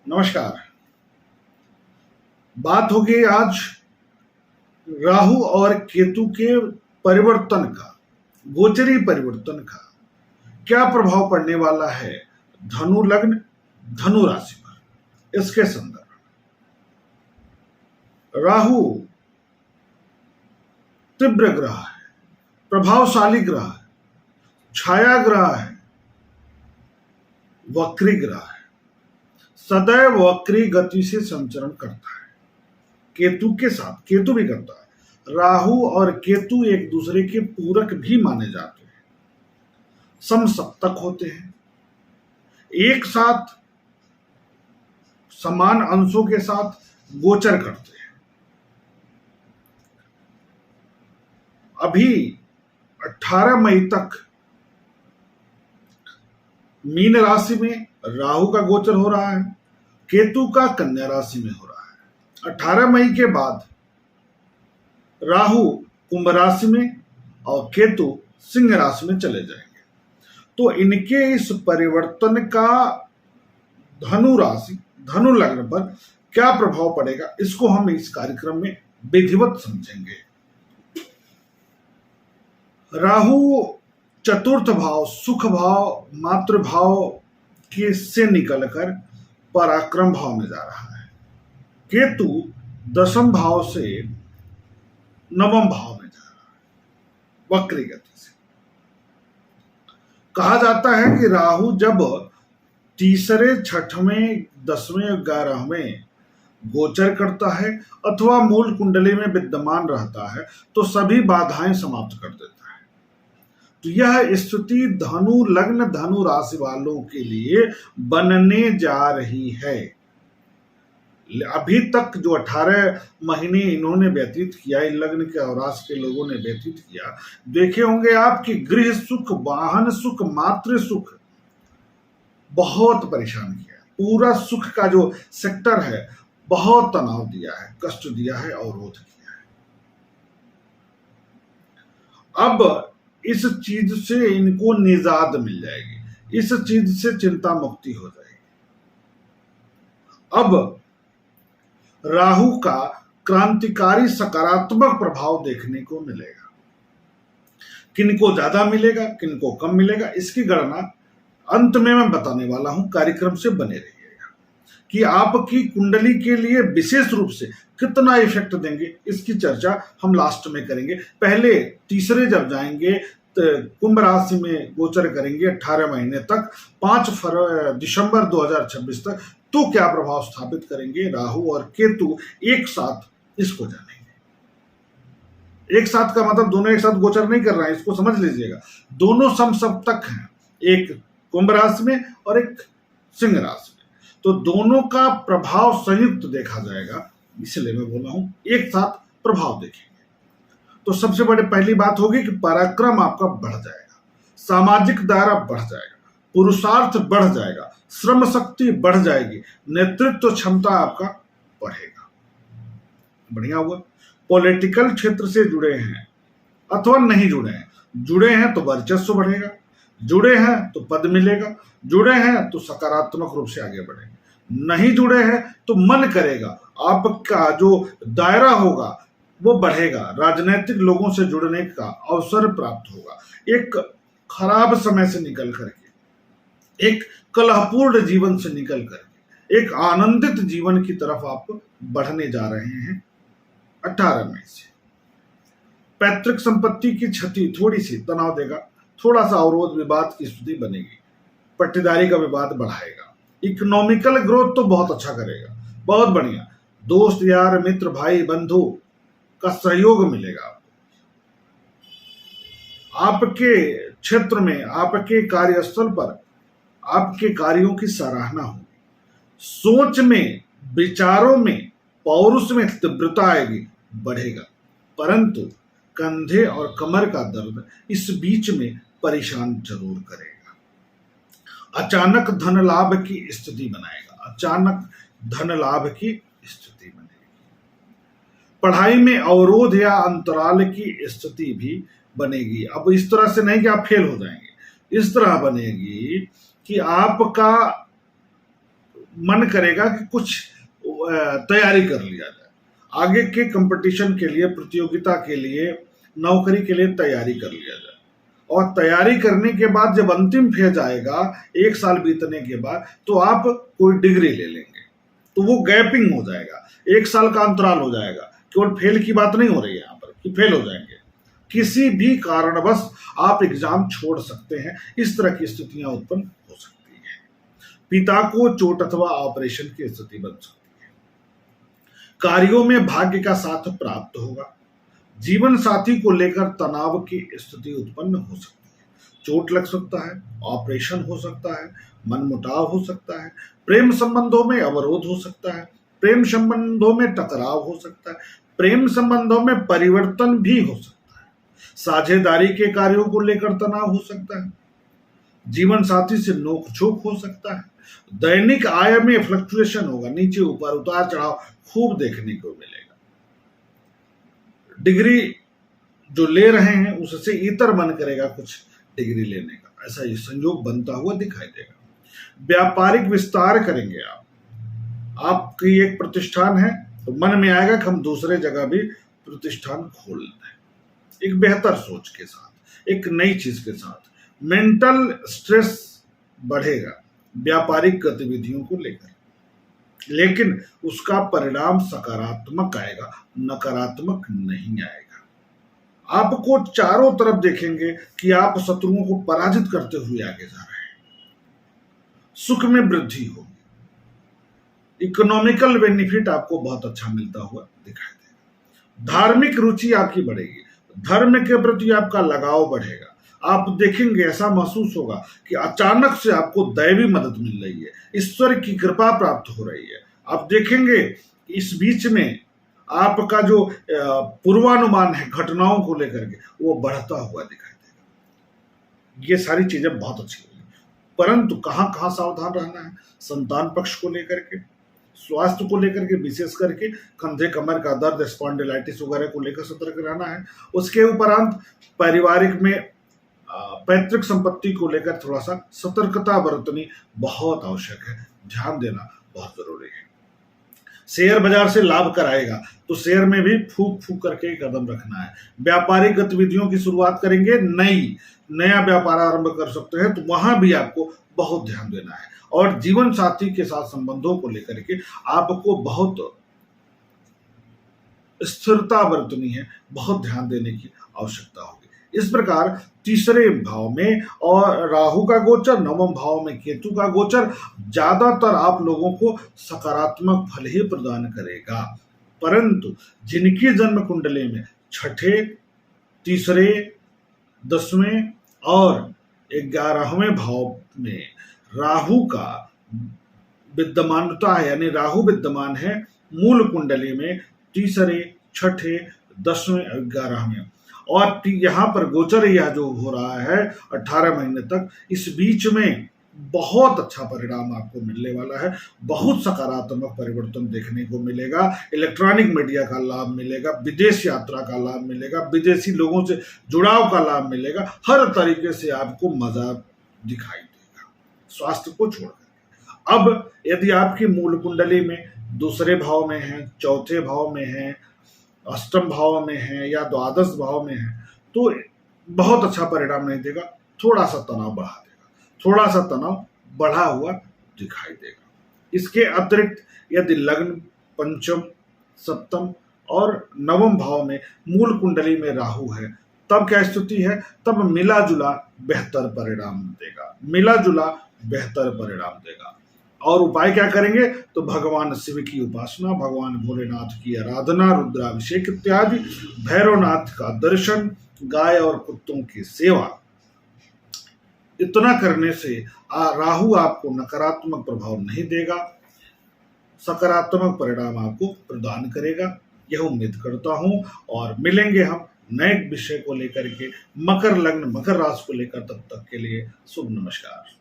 नमस्कार। बात होगी आज राहु और केतु के परिवर्तन का, गोचरी परिवर्तन का क्या प्रभाव पड़ने वाला है धनु लग्न, धनु राशि पर। इसके संदर्भ राहु तीव्र ग्रह है, प्रभावशाली ग्रह है, छाया ग्रह है, वक्री ग्रह है, सदैव वक्री गति से संचरण करता है। केतु के साथ केतु भी करता है। राहु और केतु एक दूसरे के पूरक भी माने जाते हैं, समसप्तक होते हैं, एक साथ समान अंशों के साथ गोचर करते हैं। अभी 18 मई तक मीन राशि में राहु का गोचर हो रहा है, केतु का कन्या राशि में हो रहा है। 18 मई के बाद राहु कुंभ राशि में और केतु सिंह राशि में चले जाएंगे। तो इनके इस परिवर्तन का धनु राशि, धनु लग्न पर क्या प्रभाव पड़ेगा, इसको हम इस कार्यक्रम में विधिवत समझेंगे। राहु चतुर्थ भाव, सुख भाव, मातृभाव के से निकलकर पराक्रम भाव में जा रहा है। केतु दशम भाव से नवम भाव में जा रहा है वक्री गति से। कहा जाता है कि राहु जब तीसरे, छठवें, 10वें, 11वें गोचर करता है अथवा मूल कुंडली में विद्यमान रहता है तो सभी बाधाएं समाप्त कर देता है। तो यह स्थिति धनु लग्न, धनु राशि वालों के लिए बनने जा रही है। अभी तक जो 18 महीने इन्होंने व्यतीत किया, इन लग्न के और राशि के लोगों ने व्यतीत किया, देखे होंगे आपकी गृह सुख, वाहन सुख, मातृ सुख बहुत परेशान किया। पूरा सुख का जो सेक्टर है बहुत तनाव दिया है, कष्ट दिया है, अवरोध किया है। अब इस चीज से इनको निजात मिल जाएगी, इस चीज से चिंता मुक्ति हो जाएगी। अब राहु का क्रांतिकारी सकारात्मक प्रभाव देखने को मिलेगा। किनको ज्यादा मिलेगा, किनको कम मिलेगा, इसकी गणना अंत में मैं बताने वाला हूं। कार्यक्रम से बने रहिएगा कि आपकी कुंडली के लिए विशेष रूप से कितना इफेक्ट देंगे, इसकी चर्चा हम लास्ट में करेंगे। पहले तीसरे जब जाएंगे कुंभ राशि में गोचर करेंगे 18 महीने तक, 5 दिसंबर 2026 तक, तो क्या प्रभाव स्थापित करेंगे राहु और केतु एक साथ, इसको जानेंगे। एक साथ का मतलब दोनों एक साथ गोचर नहीं कर रहे हैं, इसको समझ लीजिएगा। दोनों समसप्तक हैं, एक कुंभ राशि में और एक सिंह राशि में, तो दोनों का प्रभाव संयुक्त देखा जाएगा। इसलिए मैं बोल रहा हूं एक साथ प्रभाव देखेंगे। तो सबसे बड़ी पहली बात होगी कि पराक्रम आपका बढ़ जाएगा, सामाजिक दायरा बढ़ जाएगा, पुरुषार्थ बढ़ जाएगा, श्रम शक्ति बढ़ जाएगी, नेतृत्व क्षमता आपका बढ़ेगा। बढ़िया हुआ। पॉलिटिकल क्षेत्र से जुड़े हैं अथवा नहीं जुड़े हैं, जुड़े हैं तो वर्चस्व बढ़ेगा, जुड़े हैं तो पद मिलेगा, जुड़े हैं तो सकारात्मक रूप से आगे बढ़ेंगे, नहीं जुड़े हैं तो मन करेगा, आपका जो दायरा होगा वो बढ़ेगा, राजनीतिक लोगों से जुड़ने का अवसर प्राप्त होगा। एक खराब समय से निकल करके, एक कलहपूर्ण जीवन से निकल करके एक आनंदित जीवन की तरफ आप बढ़ने जा रहे हैं 18 मई से। पैतृक संपत्ति की क्षति थोड़ी सी तनाव देगा, थोड़ा सा अवरोध विवाद की स्थिति बनेगी, पट्टीदारी का विवाद बढ़ाएगा। इकोनॉमिकल ग्रोथ तो बहुत अच्छा करेगा, बहुत बढ़िया। दोस्त यार, मित्र, भाई, बंधु का सहयोग मिलेगा आपके क्षेत्र में, आपके कार्यस्थल पर आपके कार्यों की सराहना होगी, सोच में, विचारों में, पौरुष में तीव्रता आएगी, बढ़ेगा। परंतु कंधे और कमर का दर्द इस बीच में परेशान जरूर करेगा। अचानक धन लाभ की स्थिति बनाएगा, अचानक धन लाभ की स्थिति बनेगी। पढ़ाई में अवरोध या अंतराल की स्थिति भी बनेगी। अब इस तरह से नहीं कि आप फेल हो जाएंगे, इस तरह बनेगी कि आपका मन करेगा कि कुछ तैयारी कर लिया जाए, आगे के कंपटीशन के लिए, प्रतियोगिता के लिए, नौकरी के लिए तैयारी कर लिया जाए। और तैयारी करने के बाद जब अंतिम फेज आएगा, 1 साल बीतने के बाद, तो आप कोई डिग्री ले लेंगे, तो वो गैपिंग हो जाएगा, 1 साल का अंतराल हो जाएगा। केवल फेल की बात नहीं हो रही है यहाँ पर कि फेल हो जाएंगे, किसी भी कारणवश आप एग्जाम छोड़ सकते हैं। इस तरह की स्थितियां उत्पन्न हो सकती है। पिता को चोट अथवा ऑपरेशन की स्थिति बन सकती है। कार्यों में भाग्य का साथ प्राप्त होगा। जीवन साथी को लेकर तनाव की स्थिति उत्पन्न हो सकती है। चोट लग सकता है, ऑपरेशन हो सकता है, मनमुटाव हो सकता है, प्रेम संबंधों में अवरोध हो सकता है, प्रेम संबंधों में टकराव हो सकता है, प्रेम संबंधों में परिवर्तन भी हो सकता है, साझेदारी के कार्यों को लेकर तनाव हो सकता है, जीवन साथी से नोकझोंक हो सकता है, दैनिक आय में फ्लक्चुएशन होगा, नीचे ऊपर, उतार चढ़ाव खूब देखने को मिलेगा। डिग्री जो ले रहे हैं उससे इतर मन करेगा कुछ डिग्री लेने का, ऐसा ये संयोग बनता हुआ दिखाई देगा। व्यापारिक विस्तार करेंगे आप, आपकी एक प्रतिष्ठान है तो मन में आएगा कि हम दूसरे जगह भी प्रतिष्ठान खोल दें, एक बेहतर सोच के साथ, एक नई चीज के साथ। मेंटल स्ट्रेस बढ़ेगा व्यापारिक गतिविधियों को लेकर, लेकिन उसका परिणाम सकारात्मक आएगा, नकारात्मक नहीं आएगा। आपको चारों तरफ देखेंगे कि आप शत्रुओं को पराजित करते हुए आगे जा रहे हैं। सुख में वृद्धि होगी, इकोनॉमिकल बेनिफिट आपको बहुत अच्छा मिलता हुआ दिखाई देगा। धार्मिक रुचि आपकी बढ़ेगी, धर्म के प्रति आपका लगाव बढ़ेगा। आप देखेंगे, ऐसा महसूस होगा कि अचानक से आपको दैवी मदद मिल रही है, ईश्वर की कृपा प्राप्त हो रही है। आप देखेंगे इस बीच में आपका जो पूर्वानुमान है घटनाओं को लेकर के, वो बढ़ता हुआ दिखाई देगा। ये सारी चीजें बहुत अच्छी होगी, परंतु कहां कहां सावधान रहना है? संतान पक्ष को लेकर के, स्वास्थ्य को लेकर के, विशेष करके कंधे कमर का दर्द, स्पॉन्डिलाइटिस वगैरह को लेकर सतर्क रहना है। उसके उपरांत पारिवारिक में पैतृक संपत्ति को लेकर थोड़ा सा सतर्कता बरतनी बहुत आवश्यक है, ध्यान देना बहुत जरूरी है। शेयर बाजार से लाभ कराएगा तो शेयर में भी फूक फूक करके कदम रखना है। व्यापारिक गतिविधियों की शुरुआत करेंगे, नया व्यापार आरंभ कर सकते हैं, तो वहां भी आपको बहुत ध्यान देना है। और जीवन साथी के साथ संबंधों को लेकर के आपको बहुत स्थिरता बरतनी है, बहुत ध्यान देने की आवश्यकता होगी। इस प्रकार तीसरे भाव में और राहु का गोचर, नवम भाव में केतु का गोचर ज्यादातर आप लोगों को सकारात्मक फल ही प्रदान करेगा। परंतु जिनकी जन्म कुंडली में छठे, तीसरे, 10वें और 11वें भाव में राहु का विद्यमानता है, यानी राहु विद्यमान है मूल कुंडली में तीसरे, छठे, 10वें, 11वें, और यहाँ पर गोचर यह जो हो रहा है 18 महीने तक, इस बीच में बहुत अच्छा परिणाम आपको मिलने वाला है। बहुत सकारात्मक परिवर्तन देखने को मिलेगा। इलेक्ट्रॉनिक मीडिया का लाभ मिलेगा, विदेश यात्रा का लाभ मिलेगा, विदेशी लोगों से जुड़ाव का लाभ मिलेगा। हर तरीके से आपको मजा दिखाई देगा, स्वास्थ्य को छोड़कर। अब यदि आपकी मूल कुंडली में दूसरे भाव में है, चौथे भाव में है, अष्टम भाव में है या द्वादश भाव में है, तो बहुत अच्छा परिणाम नहीं देगा, थोड़ा सा तनाव बढ़ा देगा, थोड़ा सा तनाव बढ़ा हुआ दिखाई देगा। इसके अतिरिक्त यदि लग्न, पंचम, सप्तम और नवम भाव में मूल कुंडली में राहु है, तब क्या स्थिति है? तब मिला जुला बेहतर परिणाम देगा, मिला जुला बेहतर परिणाम देगा। और उपाय क्या करेंगे? तो भगवान शिव की उपासना, भगवान भोलेनाथ की आराधना, रुद्राभिषेक इत्यादि, भैरवनाथ का दर्शन, गाय और कुत्तों की सेवा, इतना करने से राहु आपको नकारात्मक प्रभाव नहीं देगा, सकारात्मक परिणाम आपको प्रदान करेगा, यह उम्मीद करता हूं। और मिलेंगे हम नए विषय को लेकर के, मकर लग्न, मकर राशि को लेकर। तब तक के लिए शुभ नमस्कार।